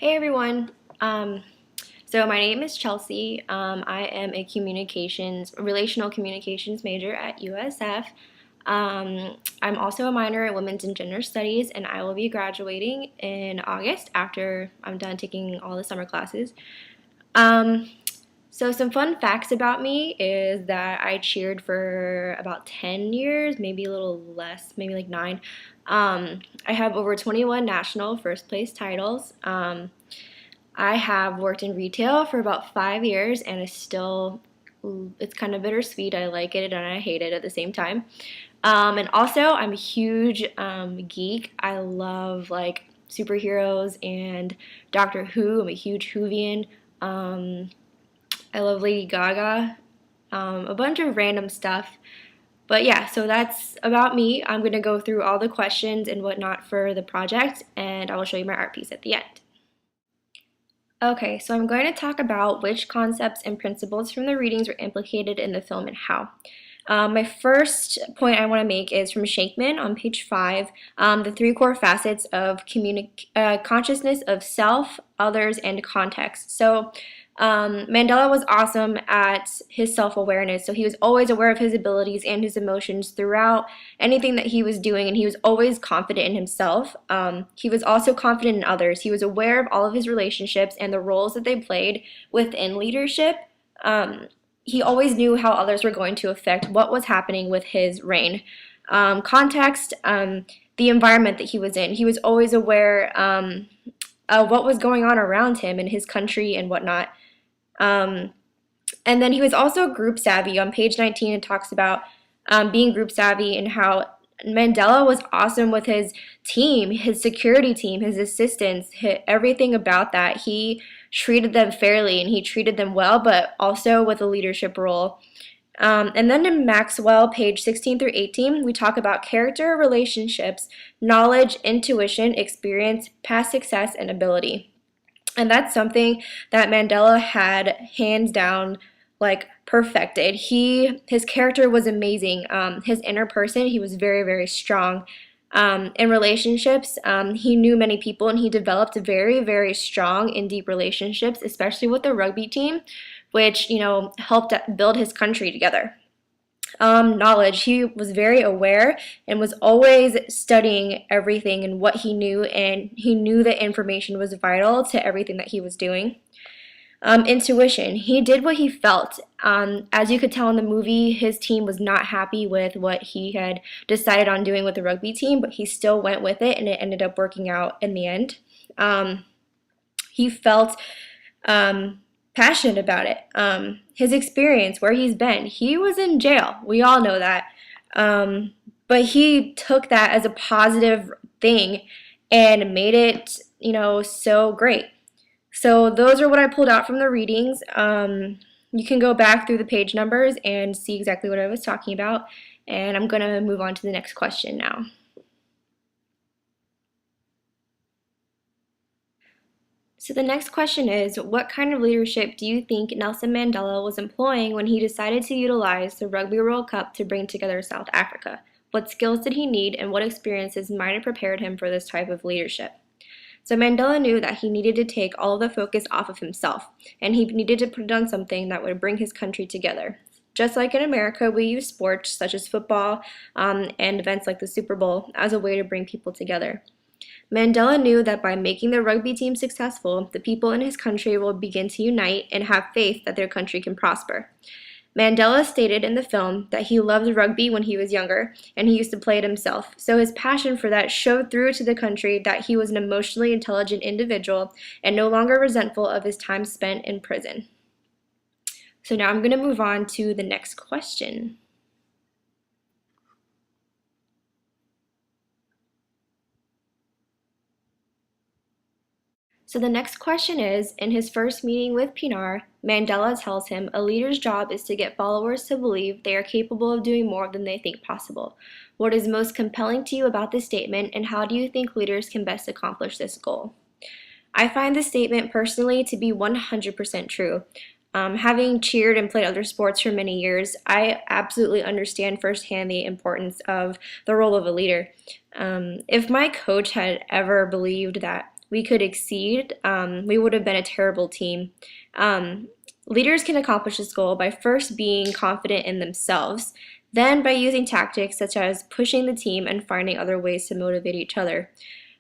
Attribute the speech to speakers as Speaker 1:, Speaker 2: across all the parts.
Speaker 1: Hey everyone. So my name is Chelsea. I am a relational communications major at USF. I'm also a minor in women's and gender studies, and I will be graduating in August after I'm done taking all the summer classes. Um, so some fun facts about me is that I cheered for about 10 years, maybe a little less, maybe like 9. I have over 21 national first place titles. I have worked in retail for about 5 years, and it's kind of bittersweet. I like it and I hate it at the same time. And also, I'm a huge geek. I love like superheroes and Doctor Who. I'm a huge Whovian. Um, I love Lady Gaga, a bunch of random stuff. But yeah, so that's about me. I'm going to go through all the questions and whatnot for the project, and I will show you my art piece at the end. Okay, so I'm going to talk about which concepts and principles from the readings were implicated in the film and how. My first point I want to make is from Shankman on page 5, the three core facets of consciousness of self, others, and context. So Mandela was awesome at his self-awareness. So he was always aware of his abilities and his emotions throughout anything that he was doing, and he was always confident in himself. He was also confident in others. He was aware of all of his relationships and the roles that they played within leadership. He always knew how others were going to affect what was happening with his reign. Context, the environment that he was in. He was always aware of what was going on around him in his country and whatnot. And then he was also group savvy. On page 19, it talks about being group savvy and how Mandela was awesome with his team, his security team, his assistants, everything about that. He treated them fairly and he treated them well, but also with a leadership role. And then in Maxwell, page 16 through 18, we talk about character, relationships, knowledge, intuition, experience, past success, and ability. And that's something that Mandela had hands down like perfected. His character was amazing. His inner person, he was very, very strong. In relationships, he knew many people and he developed very, very strong and deep relationships, especially with the rugby team, which, helped build his country together. Knowledge, he was very aware and was always studying everything and what he knew, and he knew that information was vital to everything that he was doing. Intuition, he did what he felt. As you could tell in the movie, his team was not happy with what he had decided on doing with the rugby team, but he still went with it and it ended up working out in the end. He felt passionate about it. His experience, where he's been, he was in jail. We all know that. But he took that as a positive thing and made it, so great. So those are what I pulled out from the readings. You can go back through the page numbers and see exactly what I was talking about. And I'm going to move on to the next question now. So the next question is, what kind of leadership do you think Nelson Mandela was employing when he decided to utilize the Rugby World Cup to bring together South Africa? What skills did he need and what experiences might have prepared him for this type of leadership? So Mandela knew that he needed to take all of the focus off of himself, and he needed to put it on something that would bring his country together. Just like in America, we use sports such as football and events like the Super Bowl as a way to bring people together. Mandela knew that by making the rugby team successful, the people in his country will begin to unite and have faith that their country can prosper. Mandela stated in the film that he loved rugby when he was younger, and he used to play it himself. So his passion for that showed through to the country that he was an emotionally intelligent individual and no longer resentful of his time spent in prison. So now I'm going to move on to the next question. So the next question is, in his first meeting with Pinar, Mandela tells him a leader's job is to get followers to believe they are capable of doing more than they think possible. What is most compelling to you about this statement, and how do you think leaders can best accomplish this goal? I find this statement personally to be 100% true. Having cheered and played other sports for many years, I absolutely understand firsthand the importance of the role of a leader. If my coach had ever believed that we could exceed, we would have been a terrible team. Um, Leaders can accomplish this goal by first being confident in themselves, then by using tactics such as pushing the team and finding other ways to motivate each other.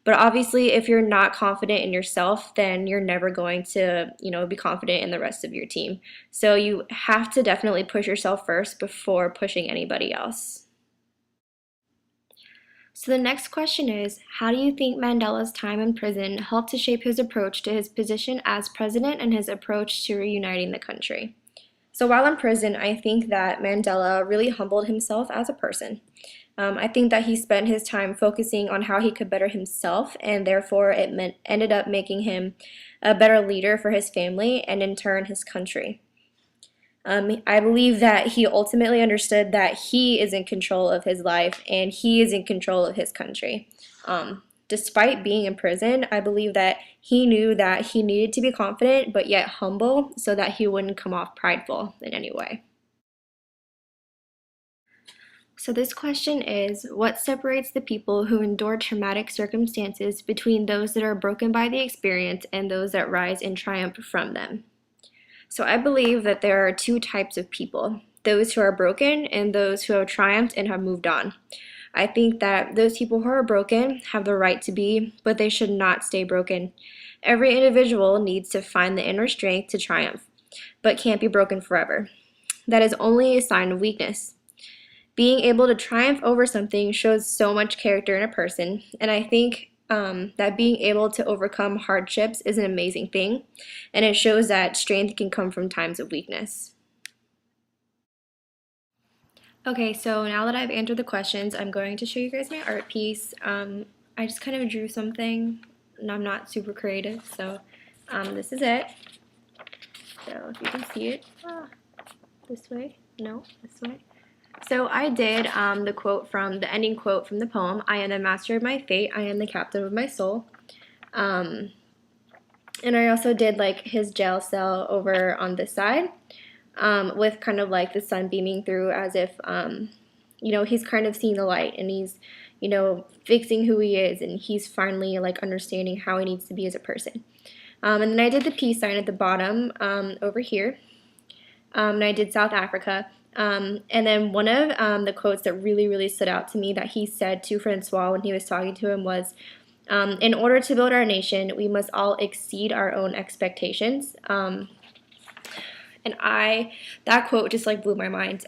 Speaker 1: But obviously, if you're not confident in yourself, then you're never going to, be confident in the rest of your team. So you have to definitely push yourself first before pushing anybody else. So the next question is, how do you think Mandela's time in prison helped to shape his approach to his position as president and his approach to reuniting the country? So while in prison, I think that Mandela really humbled himself as a person. I think that he spent his time focusing on how he could better himself, and therefore ended up making him a better leader for his family and in turn his country. I believe that he ultimately understood that he is in control of his life and he is in control of his country. Despite being in prison, I believe that he knew that he needed to be confident but yet humble so that he wouldn't come off prideful in any way. So this question is, what separates the people who endure traumatic circumstances between those that are broken by the experience and those that rise in triumph from them? So I believe that there are two types of people, those who are broken and those who have triumphed and have moved on. I think that those people who are broken have the right to be, but they should not stay broken. Every individual needs to find the inner strength to triumph, but can't be broken forever. That is only a sign of weakness. Being able to triumph over something shows so much character in a person, and I think that being able to overcome hardships is an amazing thing, and it shows that strength can come from times of weakness. Okay, so now that I've answered the questions, I'm going to show you guys my art piece. I just kind of drew something, and I'm not super creative, so this is it. So if you can see it, this way, no, this way. So I did the ending quote from the poem, "I am the master of my fate, I am the captain of my soul." And I also did like his jail cell over on this side, with kind of like the sun beaming through as if, he's kind of seeing the light and he's, fixing who he is and he's finally like understanding how he needs to be as a person. And then I did the peace sign at the bottom over here, and I did South Africa. And then one of the quotes that really, really stood out to me that he said to Francois when he was talking to him was, in order to build our nation, we must all exceed our own expectations. And that quote just like blew my mind.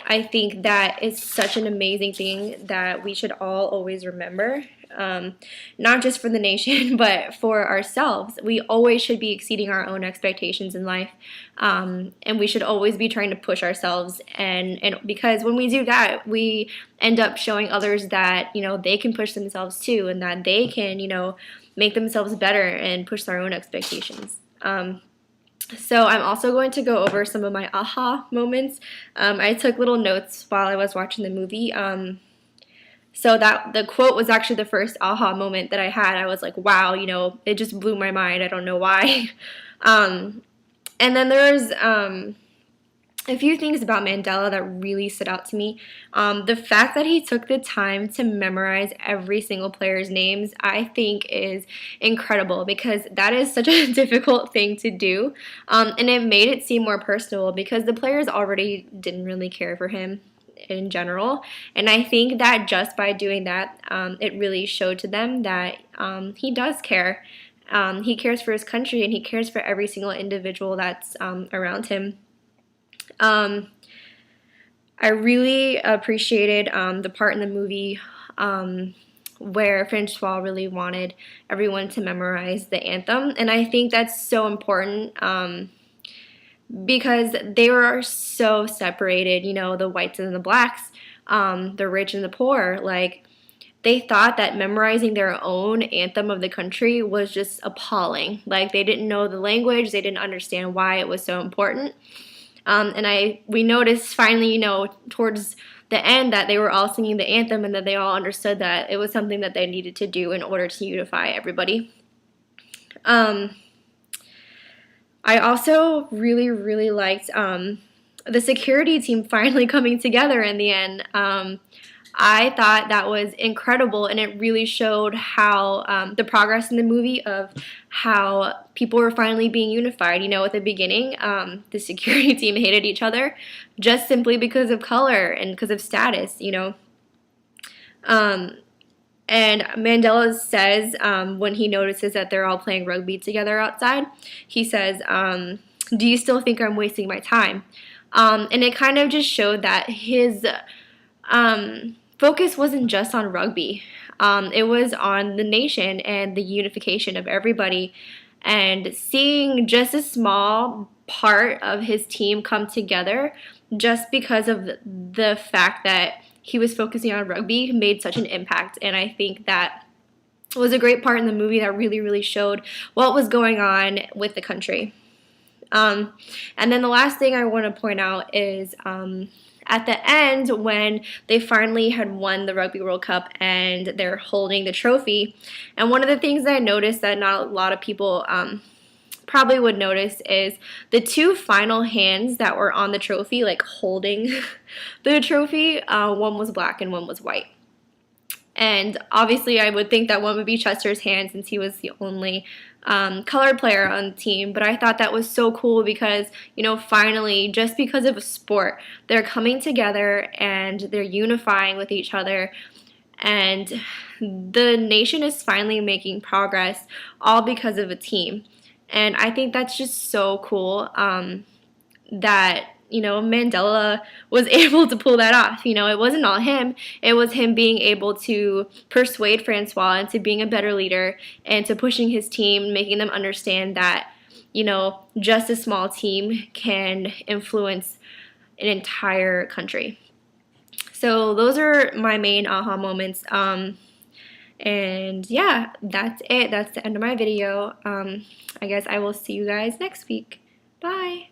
Speaker 1: I think that it's such an amazing thing that we should all always remember. Not just for the nation, but for ourselves. We always should be exceeding our own expectations in life, and we should always be trying to push ourselves. And because when we do that, we end up showing others that they can push themselves too, and that they can make themselves better and push their own expectations. So I'm also going to go over some of my aha moments. I took little notes while I was watching the movie. So that the quote was actually the first aha moment that I had. I was like, wow, it just blew my mind. I don't know why. And then there's a few things about Mandela that really stood out to me. The fact that he took the time to memorize every single player's names, I think is incredible because that is such a difficult thing to do. And it made it seem more personal because the players already didn't really care for him in general, and I think that just by doing that, it really showed to them that he does care. He cares for his country and he cares for every single individual that's around him. I really appreciated the part in the movie where Francois really wanted everyone to memorize the anthem, and I think that's so important. Because they were so separated, the whites and the blacks, the rich and the poor. Like, they thought that memorizing their own anthem of the country was just appalling. Like, they didn't know the language, they didn't understand why it was so important. And we noticed finally, towards the end that they were all singing the anthem and that they all understood that it was something that they needed to do in order to unify everybody. I also really, really liked the security team finally coming together in the end. I thought that was incredible, and it really showed how the progress in the movie of how people were finally being unified. You know, at the beginning, the security team hated each other just simply because of color and because of status, you know. Um, and Mandela says when he notices that they're all playing rugby together outside, he says, do you still think I'm wasting my time? And it kind of just showed that his focus wasn't just on rugby. It was on the nation and the unification of everybody. And seeing just a small part of his team come together just because of the fact that he was focusing on rugby made such an impact. And I think that was a great part in the movie that really, really showed what was going on with the country. And then the last thing I want to point out is at the end, when they finally had won the Rugby World Cup and they're holding the trophy, and one of the things that I noticed that not a lot of people probably would notice is the two final hands that were on the trophy, like holding the trophy, one was black and one was white. And obviously, I would think that one would be Chester's hand since he was the only colored player on the team. But I thought that was so cool because, you know, finally, just because of a sport, they're coming together and they're unifying with each other. And the nation is finally making progress all because of a team. And I think that's just so cool that, you know, Mandela was able to pull that off. You know, it wasn't all him. It was him being able to persuade Francois into being a better leader and to pushing his team, making them understand that, you know, just a small team can influence an entire country. So those are my main aha moments. And yeah, that's it. That's the end of my video. I guess I will see you guys next week. Bye.